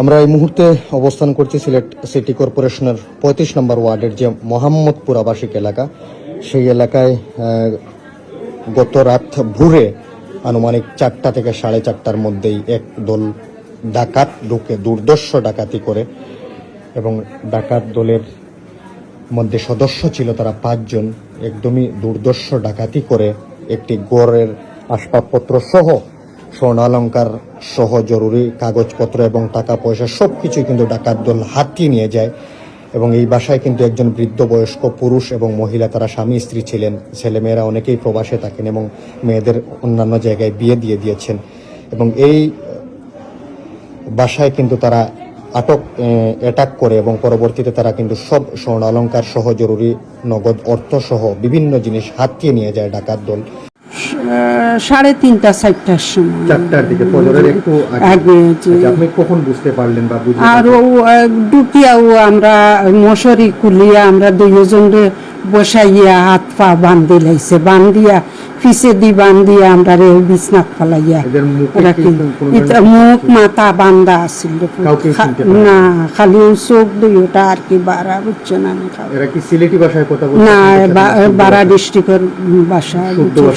আমরা এই মুহূর্তে অবস্থান করছি সিলেট সিটি কর্পোরেশনের ৩৫ নম্বর ওয়ার্ডের যে মোহাম্মদপুর আবাসিক এলাকা, সেই এলাকায় গত রাত ভোরে আনুমানিক ৪টা থেকে ৪:৩০টার মধ্যেই এক দল ডাকাত ঢুকে দুর্ধর্ষ ডাকাতি করে এবং ডাকাত দলের মধ্যে সদস্য ছিল তারা ৫ জন। একদমই দুর্ধর্ষ ডাকাতি করে একটি গড়ের আসবাবপত্র সহ স্বর্ণালঙ্কার সহ জরুরি কাগজপত্র এবং টাকা পয়সা সব কিছুই কিন্তু ডাকাত দল হাতিয়ে নিয়ে যায়। এবং এই বাসায় কিন্তু একজন বৃদ্ধ বয়স্ক পুরুষ এবং মহিলা, তারা স্বামী স্ত্রী ছিলেন। ছেলেমেয়েরা অনেকেই প্রবাসে থাকেন এবং মেয়েদের অন্যান্য জায়গায় বিয়ে দিয়ে দিয়েছেন। এবং এই বাসায় কিন্তু তারা অ্যাটাক করে এবং পরবর্তীতে তারা কিন্তু সব স্বর্ণালঙ্কার সহ জরুরি নগদ অর্থ সহ বিভিন্ন জিনিস হাতিয়ে নিয়ে যায় ডাকাত দল। 3:30 4টার সময়, 4টার দিকে, ফজরের একটু আগে। আপনি কখন বুঝতে পারলেন বা বুঝতে? আর ঢুকিয়াও আমরা মশারি খুলিয়া আমরা দুইজনে বসাইয়া হাত পা বান্ধি লাইছে, বান্ধিয়া পিছে দি বান্ধিয়া আমরা বিছনাত ফেলাইয়া মুখ মাথা বান্ধা আসছিল না, খালি চোখ দুইটা আর কি বাড়া, বুঝছো না? এরা কি সিলেটি ভাষায় কথা বলছে? না, বাড়া ডিস্ট্রিক্টের ভাষা,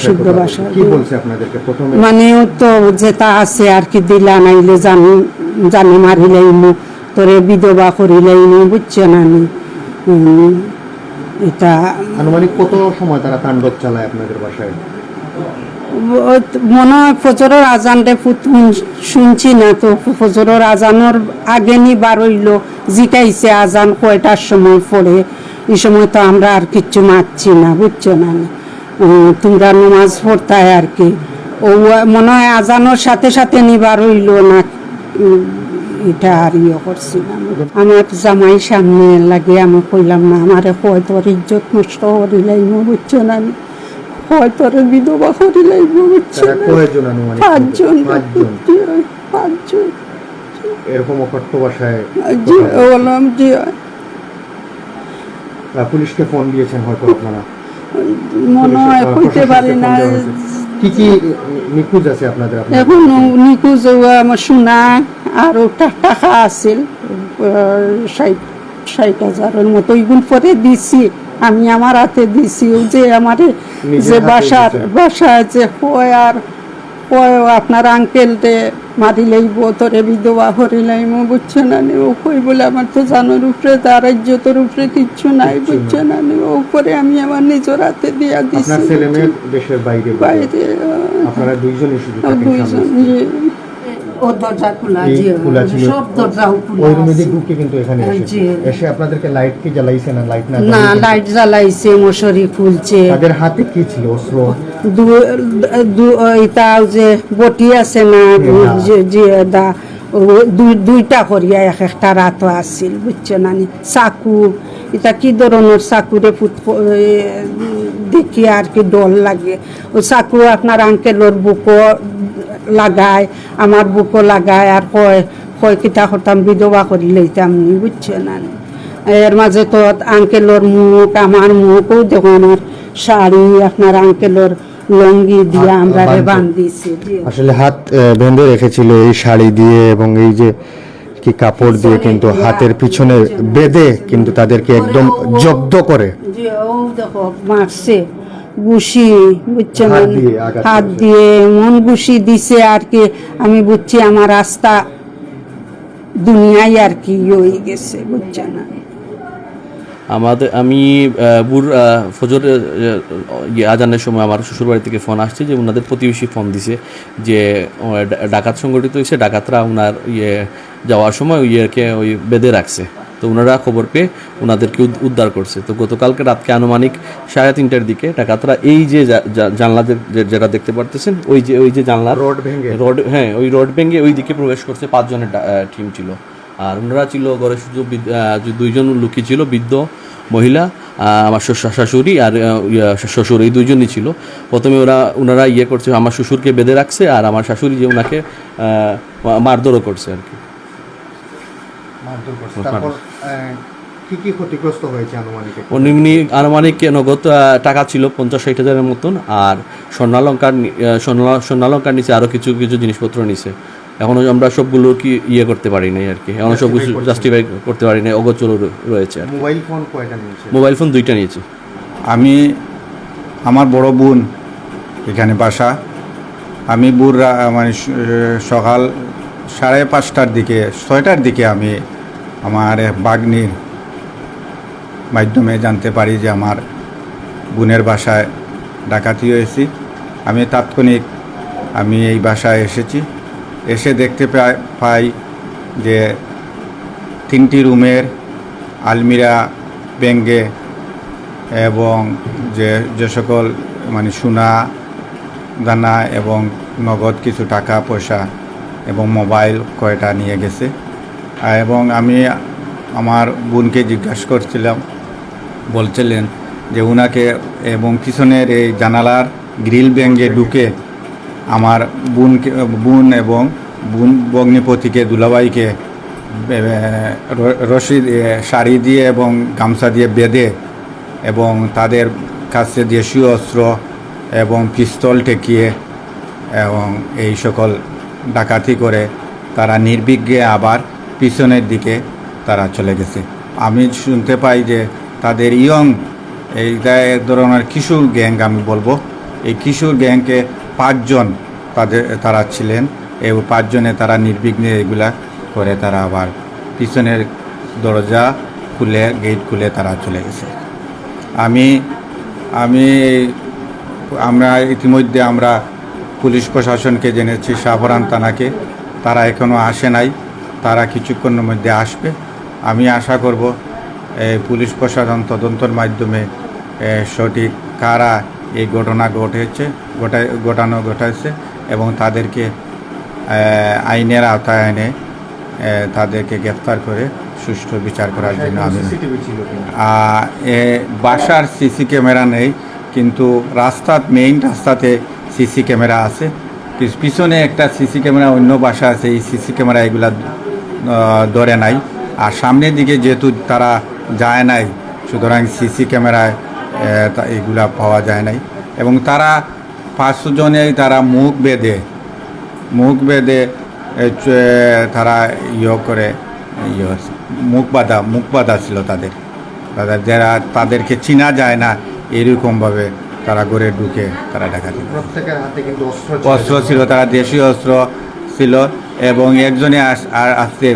শুদ্ধ ভাষা। কি বলছে আপনাদেরকে প্রথমে? মানে তো যেটা আছে আর কি, দিলা নাইলে জানি মারিলাইনি, তোরে বিধবা করিলাইনি, বুঝছো না? এটা আনুমানিক কত সময় তারা তাণ্ডব চালায় আপনাদের বাসায়? মনে হয় ফজরের আজানটা শুনছি না তো, ফজরের আজানোর আগে নি বার হইলো, জিকাইছে আজান কয়টার সময় পড়ে, এই সময় তো আমরা আর কিচ্ছু মারছি না, বুঝছো না? তোমরা নামাজ পড়তায় আর কি, ও মনে হয় আজানোর সাথে সাথে নিবার হইলো না, এটা আর করছিলাম। আমার জামাই সামনে লাগে আমি কইলাম না, আমার কয় তোর ইজ্জত নষ্ট করিলাইম, বুঝছো না? কয় তোর বিধবা করিলাইম, বুঝছো না? 5 জন। এরকম অকট্ট ভাষায় জি বললাম। জি, পুলিশকে ফোন দিয়েছেন হয়তো আপনারা? মনে হয় কইতে পারি না। কি কি নিখোঁজ আছে আপনাদের? এখন নিখোঁজ আমার সোনা আর টাকা আছিল 60,000-এর মতো, ওইগুলো পরে দিছি আমি, আমার হাতে দিছি। যে আমার যে বাসায় যে কয় আর কয় আপনার আঙ্কেলতে মারি লাইব, তোরে বিধবা হরি লাইম, বুঝছো না? ও কই বলে আমার তো জানোর উপরে, তার ইজ্জতের উপরে কিচ্ছু নাই, বুঝছো না? ও করে আমি আমার নিজের হাতে দিয়া দিছি। আপনার ছেলে মেয়ে দেশের বাইরে? আপনারা দুইজনই শুধু থাকেন? দুইজন। ও দরজা খোলা ছিল, সব দরজাও খোলা। ওই রুমে ঢুকে কিন্তু এখানে এসে আপনাদেরকে লাইট কি জ্বালাইছে না? লাইট না, লাইট জ্বালাইছে, মশারি খুলছে। তাদের হাতে কি ছিল? অস্ত্র? এটা যে বটি আছে না, দুইটা করিয়া একটা রাত আসছিল, বুঝছো না? চাকু, এটা কি ধরনের চাকুরে দেখি আর কি ডর লাগে। ওই চাকু আপনার আঙ্কেলের বুকও লাগায়, আমার বুকও লাগায়, আর কয় কিতা করতাম বিধবা করি লইতাম, বুঝছো না? এর মাঝে তো আঙ্কেলের মুখ, আমার মুখও দেখো, আমার শাড়ি আপনার আঙ্কেলের লঙ্গি দিয়ে আমরা বান্ধিছি। আসলে হাত বেঁধে রেখেছিল এই শাড়ি দিয়ে এবং এই যে কি কাপড় দিয়ে, কিন্তু হাতের পিছনে বেঁধে কিন্তু তাদেরকে একদম জব্দ করে দেখো মারছে, ঘুষি, বুঝছো না? হাত দিয়ে মন ঘুষি দিছে আর কি। আমি বুঝছি আমার রাস্তা দুনিয়ায় আর কি হয়ে গেছে, বুঝছো না? আমি ফজর আজানের সময় আমার শ্বশুরবাড়ি থেকে ফোন আসছে যে ওনাদের প্রতিবেশী ফোন দিছে যে ডাকাত সংগঠিত হয়েছে, ডাকাতরা ওনার যাওয়ার সময় ওই বেঁধে রাখছে। তো ওনারা খবর পেয়ে ওনাদেরকে উদ্ধার করছে। তো গতকালকে রাতকে আনুমানিক 3:30টার দিকে ডাকাতরা এই যে জানলা যেটা দেখতে পারতেছেন, ওই যে জানলা ওই রড ভেঙে ওই দিকে প্রবেশ করছে। 5 জনের টিম ছিল। আর ওনারা ছিল ঘরে শুধু 2জন লোকই ছিল, বৃদ্ধ মহিলা, আমার শাশুড়ি আর শ্বশুর, এই 2জনই ছিল। প্রথমে ওনারা করছে, আমার শ্বশুরকে বেঁধে রাখছে আর আমার শাশুড়ি যে ওনাকে মারধরও করছে আর কি। আনুমানিক নগদ টাকা ছিল 50-60 হাজারের মতন, আর স্বর্ণালঙ্কার নিচে আরো কিছু জিনিসপত্র নিছে। এখনও আমরা সবগুলো কি করতে পারি নাই আর কি, এখনও সব কিছু জাস্টিফাই করতে পারি নাই, অগোচর রয়েছে আর কি। মোবাইল ফোন কয়টা নিয়েছে? মোবাইল ফোন 2টা নিয়েছি। আমি আমার বড় বোন এখানে বাসা। আমি মানে সকাল 5:30টার দিকে 6টার দিকে আমি আমার বাগ্নির মাধ্যমে জানতে পারি যে আমার বোনের বাসায় ডাকাতি হয়েছে। আমি তাৎক্ষণিক এই বাসায় এসেছি। এসে দেখতে পাই যে 3টি রুমের আলমিরা ভেঙে এবং যে সকল মানে সোনা দানা এবং নগদ কিছু টাকা পয়সা এবং মোবাইল কয়টা নিয়ে গেছে। এবং আমি আমার বোনকে জিজ্ঞাসা করছিলাম, বলছিলেন যে উনাকে এবং পিছনের এই জানালার গ্রিল ভেঙে ঢুকে আমার বোন এবং ভগ্নিপতিকে দুলাভাইকে রশি শাড়ি দিয়ে এবং গামছা দিয়ে বেঁধে এবং তাদের কাছে দেশীয় অস্ত্র এবং পিস্তল ঠেকিয়ে এবং এই সকল ডাকাতি করে তারা নির্বিঘ্নে আবার পিছনের দিকে তারা চলে গেছে। আমি শুনতে পাই যে তাদের এইটা এক ধরনের কিশোর গ্যাং, আমি বলবো এই কিশোর গ্যাংকে 5 জন তারা ছিলেন। এই 5 জনে তারা নির্বিঘ্নে এগুলা করে তারা আবার পিছনের দরজা খুলে গেট খুলে তারা চলে গেছে। আমরা ইতিমধ্যে আমরা পুলিশ প্রশাসনকে জেনেছি, শাহপরান থানাকে, তারা এখনও আসে নাই, তারা কিছুক্ষণের মধ্যে আসবে। আমি আশা করব পুলিশ প্রশাসন তদন্তের মাধ্যমে সঠিক কারা এই ঘটনা ঘটাইছে এবং তাদেরকে আইনের আওতায় এনে তাদেরকে গ্রেফতার করে সুষ্ঠু বিচার করার জন্য আমি বাসার সিসি ক্যামেরা নেই, কিন্তু মেইন রাস্তাতে সিসি ক্যামেরা আছে। পিছনে একটা সিসি ক্যামেরা অন্য বাসা আছে, এই সিসি ক্যামেরা এগুলা ধরে নাই। আর সামনের দিকে যেহেতু তারা যায় নাই, সুতরাং সিসি ক্যামেরায় এগুলা পাওয়া যায় নাই। এবং তারা 5 জনেই তারা মুখ বেঁধে তারা মুখ বাঁধা ছিল যারা তাদেরকে চিনা যায় না, এরকমভাবে তারা ঘরে ঢুকে তারা ডাকাতি। প্রত্যেকের হাতে কিন্তু অস্ত্র ছিল, তারা দেশীয় অস্ত্র ছিল এবং একজনে আসতে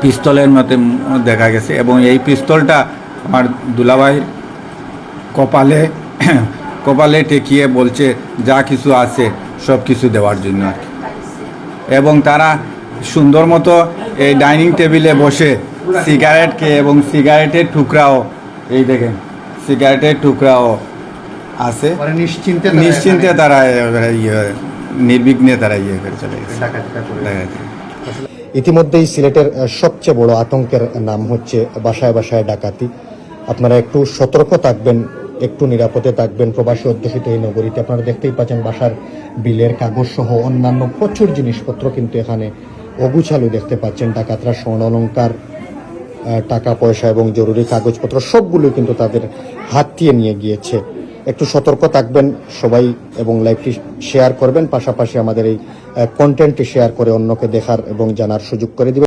পিস্তলের মতো দেখা গেছে। এবং এই পিস্তলটা আমার দুলাভাইয়ের কপালে ঠেকিয়ে বলছে যা কিছু আছে সব কিছু দেওয়ার জন্য আর কি। এবং তারা সুন্দর মতো এই ডাইনিং টেবিলে বসে সিগারেট খেয়ে এবং সিগারেটের টুকরাও, এই দেখেন সিগারেটের টুকরাও আছে, নিশ্চিন্তে তারা নির্বিঘ্নে তারা করে চলে গেছে। ইতিমধ্যেই সিলেটের সবচেয়ে বড় আতঙ্কের নাম হচ্ছে বাসায় বাসায় ডাকাতি। আপনারা একটু সতর্ক থাকবেন, একটু নিরাপদে থাকবেন। প্রবাসী অধ্যুষিত এই নগরীতে আপনারা দেখতেই পাচ্ছেন বাসার বিলের কাগজ সহ অন্যান্য প্রচুর জিনিসপত্র কিন্তু এখানে অগুছালু দেখতে পাচ্ছেন। ডাকাতরা স্বর্ণ অলংকার, টাকা পয়সা এবং জরুরি কাগজপত্র সবগুলো কিন্তু তাদের হাতিয়ে নিয়ে গিয়েছে। একটু সতর্ক থাকবেন সবাই এবং লাইভটি শেয়ার করবেন, পাশাপাশি আমাদের এই কন্টেন্টটি শেয়ার করে অন্যকে দেখার এবং জানার সুযোগ করে দিবেন।